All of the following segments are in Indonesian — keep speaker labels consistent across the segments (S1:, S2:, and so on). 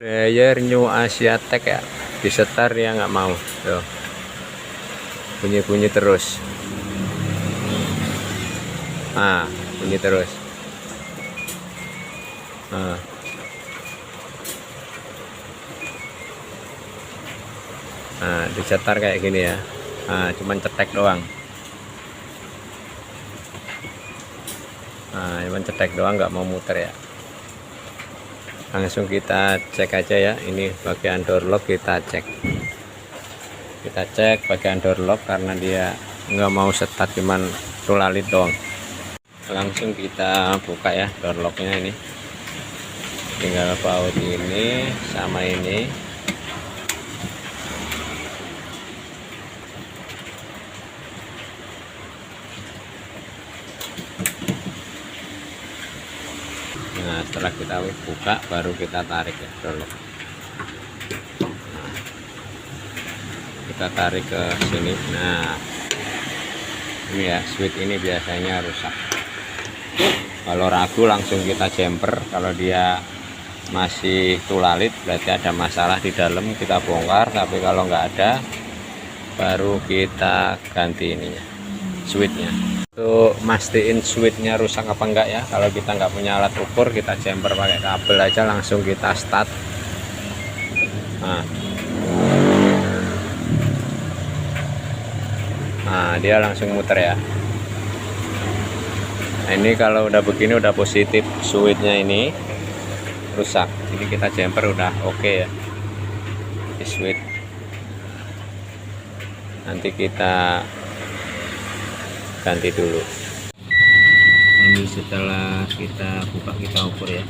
S1: Player New Asia Tech ya, disetar ya nggak mau tuh, bunyi-bunyi terus. Bunyi terus. Disetar kayak gini ya. Cuman cetek doang. Cuman cetek doang, nggak mau muter ya. Langsung kita cek aja ya. Ini bagian door lock, kita cek bagian door lock karena dia nggak mau start, cuman tulalit doang. Langsung kita buka ya door locknya. Ini tinggal baut ini sama ini. Nah, setelah kita buka baru kita tarik ya door lock. Kita tarik ke sini. Nah, ini ya, switch ini biasanya rusak. Kalau ragu langsung kita jumper. Kalau dia masih tulalit berarti ada masalah di dalam, kita bongkar. Tapi kalau nggak ada baru kita ganti ininya, switchnya. Untuk mastiin switchnya rusak apa enggak ya, kalau kita nggak punya alat ukur, kita jumper pakai kabel aja, langsung kita start. Dia langsung muter ya. Nah, ini kalau udah begini udah positif, switchnya ini rusak. Ini kita jumper udah oke ya di switch. Nanti kita ganti dulu. Ini setelah kita buka, kita ukur ya.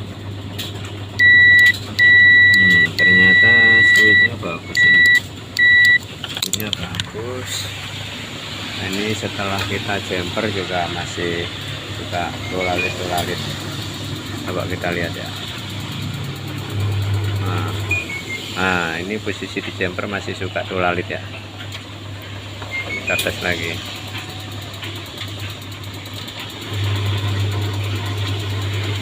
S1: Ternyata switchnya bagus ini. Switchnya bagus. Nah, ini setelah kita jumper juga masih suka tulalit. Coba kita lihat ya. Ini posisi di jumper masih suka tulalit ya. Kita tes lagi.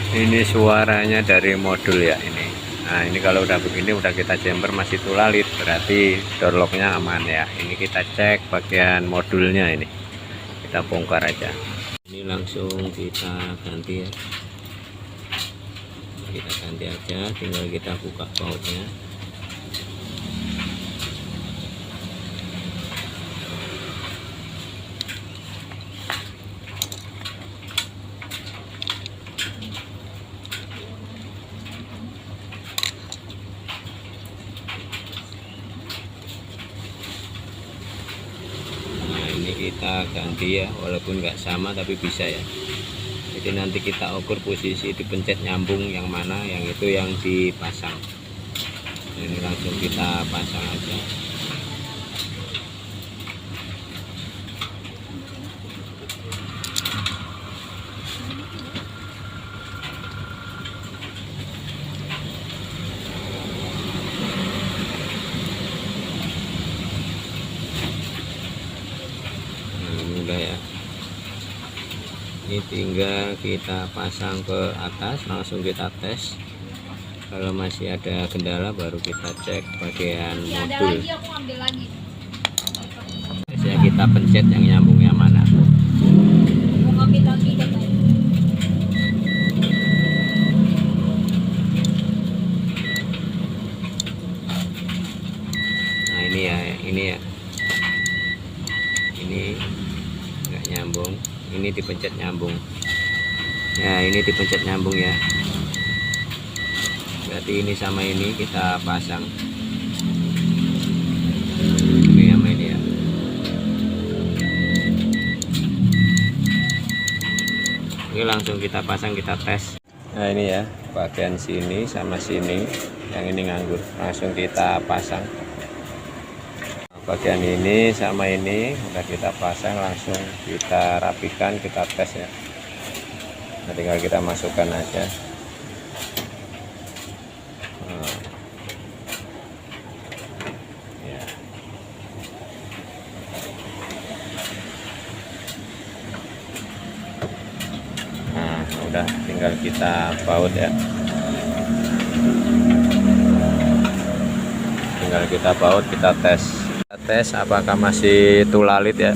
S1: Ini suaranya dari modul ya ini. Nah, ini kalau udah begini, udah kita jumper masih tulalit, berarti door locknya aman ya. Ini kita cek bagian modulnya, ini kita bongkar aja. Ini langsung kita ganti ya. Kita ganti aja, tinggal kita buka bautnya. Kita ganti ya, walaupun nggak sama tapi bisa ya. Jadi nanti kita ukur posisi dipencet nyambung yang mana, yang itu yang dipasang. Nah, ini langsung kita pasang aja. Ya, ini tinggal kita pasang ke atas, langsung kita tes. Kalau masih ada kendala baru kita cek bagian modul. Biasanya kita pencet yang nyambungnya mana. Nah, ini ya, ini nggak nyambung, ini dipencet nyambung ya, ini dipencet nyambung ya, berarti ini sama ini kita pasang, ini sama ini ya. Ini langsung kita pasang, kita tes. Nah, ini ya, bagian sini sama sini yang ini nganggur, langsung kita pasang. Bagian ini sama ini udah kita pasang, langsung kita rapikan, kita tes ya. Nah, tinggal kita masukkan aja. Ya. Nah, udah tinggal kita baut ya. tinggal kita baut, kita tes apakah masih tulalit ya.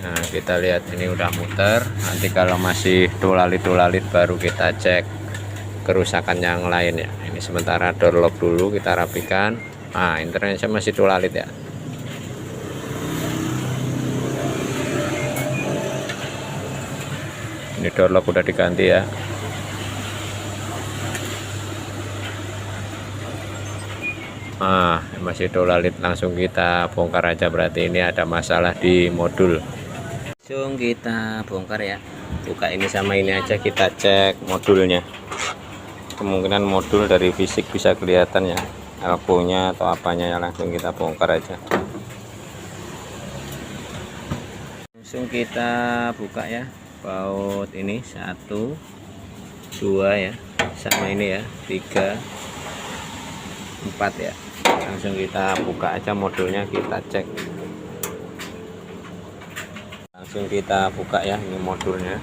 S1: Nah, kita lihat ini udah muter. Nanti kalau masih tulalit baru kita cek kerusakan yang lain ya. Ini sementara door lock dulu kita rapikan. Nah, internetnya masih tulalit ya. Ini door lock udah diganti ya. Masih tulalit, langsung kita bongkar aja, berarti ini ada masalah di modul. Langsung kita bongkar ya. Buka ini sama ini aja, kita cek modulnya. Kemungkinan modul dari fisik bisa kelihatan ya, elbow-nya atau apanya ya. Langsung kita bongkar aja. Langsung kita buka ya, baut ini 1 2 ya, sama ini ya 3 4 ya. Langsung kita buka aja modulnya, kita cek. Langsung kita buka ya, ini modulnya.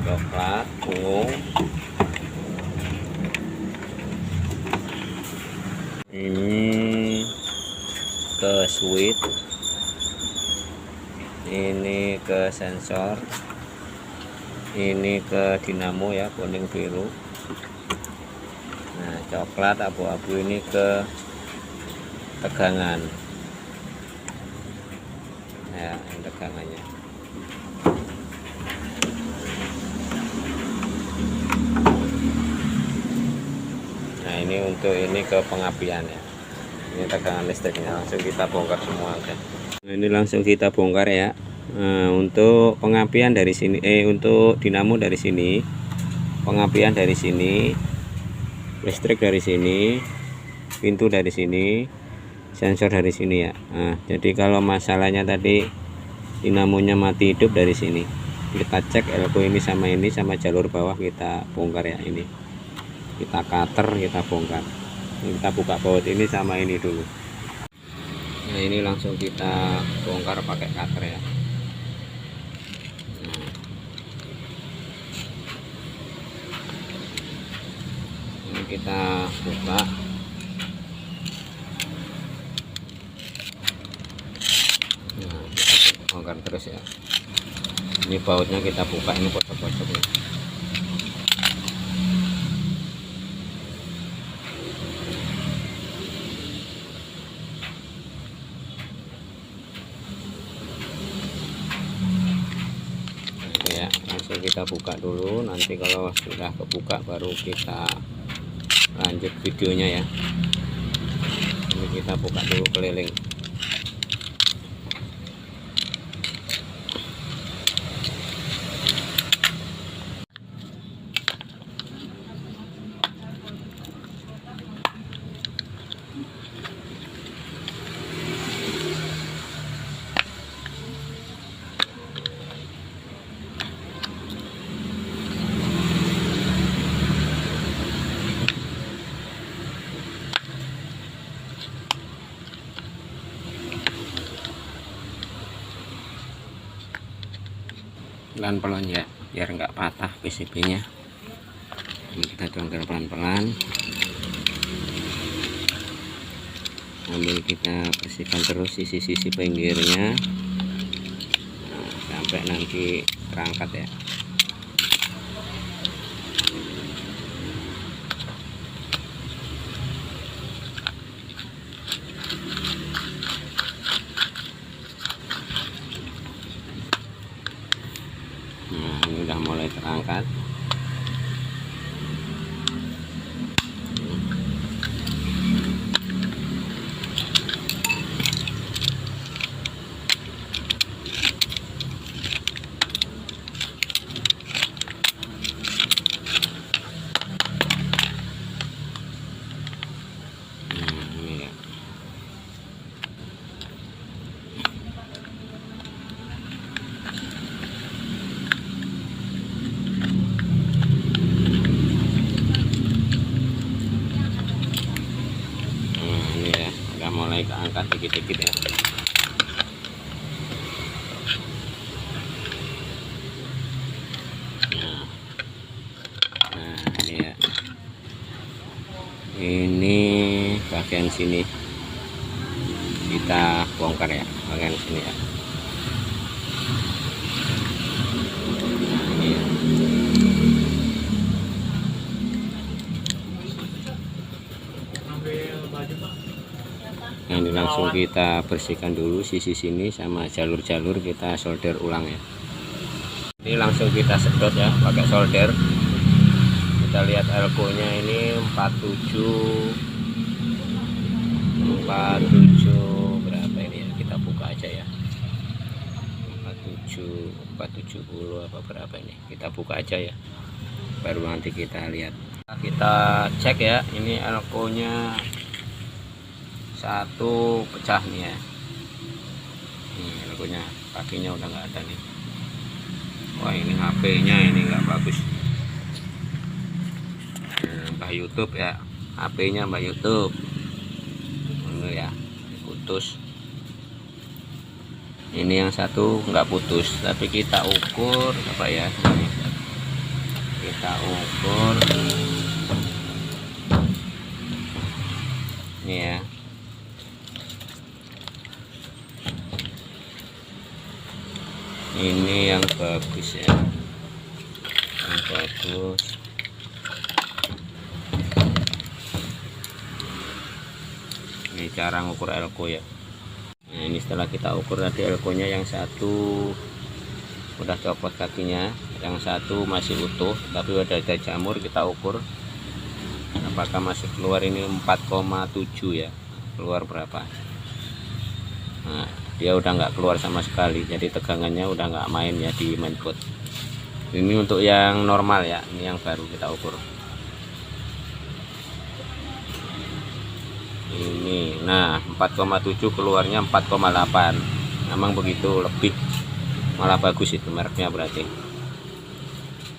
S1: Coklat, ungu. Ini ke switch, ini ke sensor, ini ke dinamo ya, kuning biru. Nah, coklat abu-abu ini ke tegangan ya, tegangannya. Nah, ini untuk ini ke pengapian ya, ini tegangan listriknya. Langsung kita bongkar semua aja. Nah, ini langsung kita bongkar ya. Nah, untuk pengapian dari sini, untuk dinamo dari sini, pengapian dari sini, listrik dari sini, pintu dari sini, sensor dari sini ya. Nah, jadi kalau masalahnya tadi dinamonya mati hidup dari sini, kita cek elbow ini sama jalur bawah, kita bongkar ya. Ini kita cutter, kita bongkar. Kita buka baut ini sama ini dulu. Nah, ini langsung kita bongkar pakai cutter ya. Kita buka, nah, kita bongkar terus ya. Ini bautnya kita buka, ini pojok-pojoknya. Ya, langsung kita buka dulu. Nanti kalau sudah kebuka baru kita lanjut videonya ya. Ini kita buka dulu keliling. Pelan-pelan ya, biar nggak patah PCB-nya. Ini kita dongkar pelan-pelan, sambil kita bersihkan terus sisi-sisi pinggirnya, nah, sampai nanti terangkat ya. Nah, ini udah mulai terangkat. Ini ya. Ini bagian sini kita bongkar ya, bagian sini ya. Ini ya. Nah, ini langsung kita bersihkan dulu sisi sini sama jalur-jalur, kita solder ulang ya. Ini langsung kita sedot ya pakai solder. Kita lihat elko nya ini 47 berapa ini ya, kita buka aja ya. 470 apa berapa ini, kita buka aja ya, baru nanti kita lihat. Kita cek ya, ini elko nya satu pecah nih ya. Ini elko nya, kakinya udah nggak ada nih. Wah, ini HP nya ini nggak bagus. Mbah YouTube ya, HP nya Mbah YouTube ini ya, putus. Ini yang satu nggak putus, tapi kita ukur apa ya, kita ukur ini ya. Ini yang bagus ya, yang bagus. Ini cara ngukur elko ya. Nah, ini setelah kita ukur tadi elko nya yang satu udah copot kakinya, yang satu masih utuh tapi udah ada jamur. Kita ukur apakah masih keluar, ini 4,7 ya, keluar berapa. Nah, dia udah nggak keluar sama sekali, jadi tegangannya udah nggak main ya di mainboard. Ini untuk yang normal ya, ini yang baru kita ukur ini. Nah, 4,7 keluarnya 4,8. Memang begitu, lebih malah bagus itu mereknya berarti.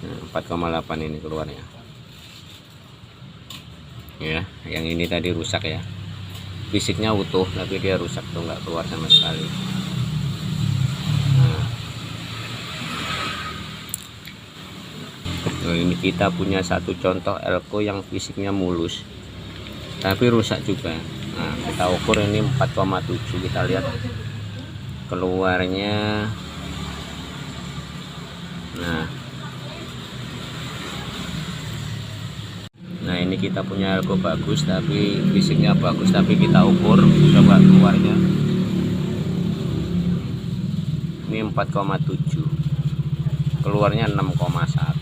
S1: Nah, 4,8 ini keluarnya ya. Yang ini tadi rusak ya, fisiknya utuh tapi dia rusak tuh, nggak keluar sama sekali. Nah, ini kita punya satu contoh elko yang fisiknya mulus tapi rusak juga. Nah, kita ukur ini 4,7, kita lihat keluarnya. Nah ini kita punya elko bagus tapi fisiknya bagus, tapi kita ukur coba keluarnya ini 4,7, keluarnya 6,1.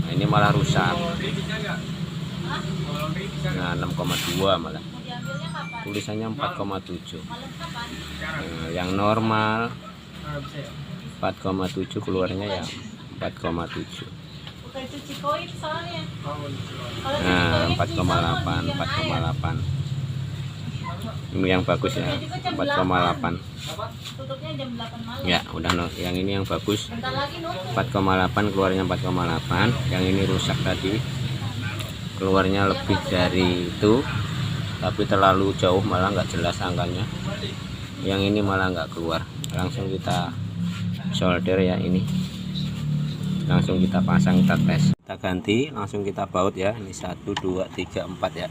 S1: Nah, ini malah rusak. Nah, 6,2 malah, tulisannya 4,7. Nah, yang normal 4,7 keluarnya ya 4,7. Nah, 4,8 ini yang bagus ya, 4,8 ya. Udah no, yang ini yang bagus 4,8, keluarnya 4,8. Yang ini rusak tadi, keluarnya lebih dari itu tapi terlalu jauh, malah nggak jelas angkanya. Yang ini malah nggak keluar. Langsung kita solder ya, ini langsung kita pasang, kita tes, kita ganti, langsung kita baut ya. Ini 1 2 3 4 ya,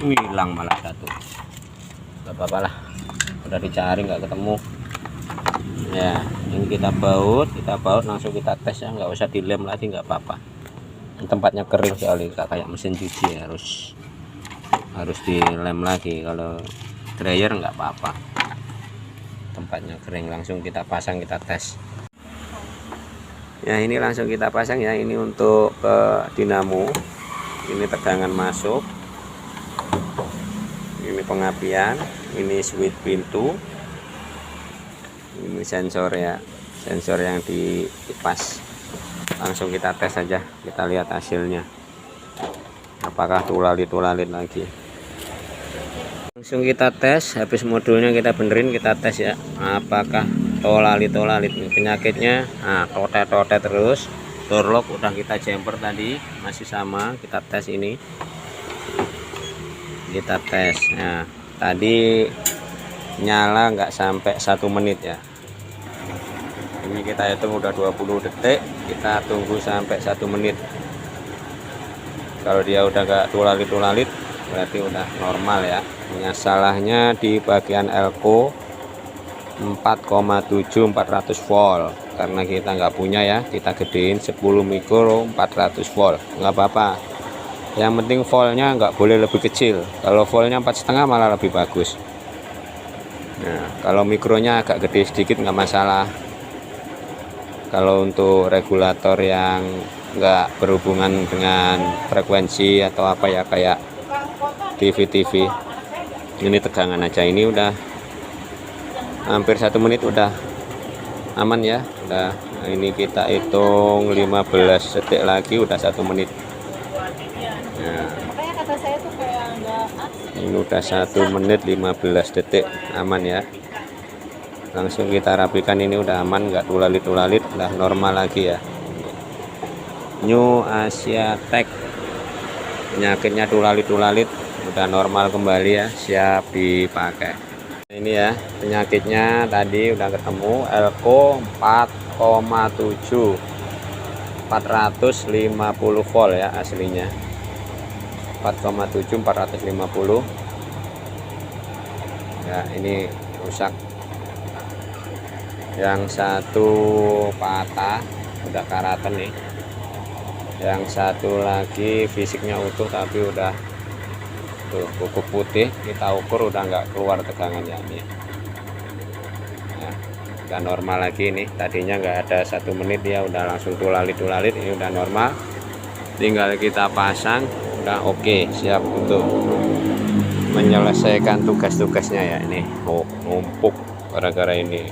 S1: ini hilang malah satu. Gak apa-apa lah, udah dicari nggak ketemu ya. Ini kita baut langsung kita tes ya, nggak usah dilem lagi, nggak apa-apa. Tempatnya kering soalnya, kayak mesin cuci ya, harus dilem lagi. Kalau dryer nggak apa-apa, tempatnya kering. Langsung kita pasang, kita tes ya. Ini langsung kita pasang ya. Ini untuk ke dinamo, ini tegangan masuk, ini pengapian, ini switch pintu, ini sensor ya, sensor yang di kipas. Langsung kita tes saja, kita lihat hasilnya apakah tulalit lagi. Langsung kita tes, habis modulnya kita benerin, kita tes ya apakah tolalit penyakitnya. Nah, totet terus. Door lock udah kita jumper tadi, masih sama. Kita tes ini, kita tes. Nah, tadi nyala nggak sampai 1 menit ya. Ini kita hitung udah 20 detik, kita tunggu sampai 1 menit Kalau dia udah gak tulalit-tulalit berarti udah normal ya. Masalahnya di bagian elko 4,7 400 volt, karena kita nggak punya ya, kita gedein 10 mikro 400 volt, nggak apa-apa. Yang penting voltnya nggak boleh lebih kecil. Kalau voltnya 4,5 malah lebih bagus. Nah, kalau mikronya agak gede sedikit nggak masalah. Kalau untuk regulator yang nggak berhubungan dengan frekuensi atau apa ya, kayak TV, ini tegangan aja, ini udah hampir 1 menit udah aman ya. Udah, nah ini kita hitung 15 detik lagi udah 1 menit. Nah, ini udah 1 menit 15 detik aman ya. Langsung kita rapikan, ini udah aman, nggak tulalit-tulalit, udah normal lagi ya. New Asia Tech, penyakitnya tulalit-tulalit udah normal kembali ya, siap dipakai. Ini ya penyakitnya tadi udah ketemu, elko 4,7 450 volt ya aslinya, 4,7 450 ya. Ini rusak, yang satu patah udah karatan nih, yang satu lagi fisiknya utuh tapi udah tuh kuku putih, kita ukur udah nggak keluar tegangannya nih ya, udah normal lagi nih. Tadinya nggak ada 1 menit dia udah langsung tulalit, ini udah normal, tinggal kita pasang udah oke, siap untuk menyelesaikan tugas-tugasnya ya. Ini numpuk gara-gara ini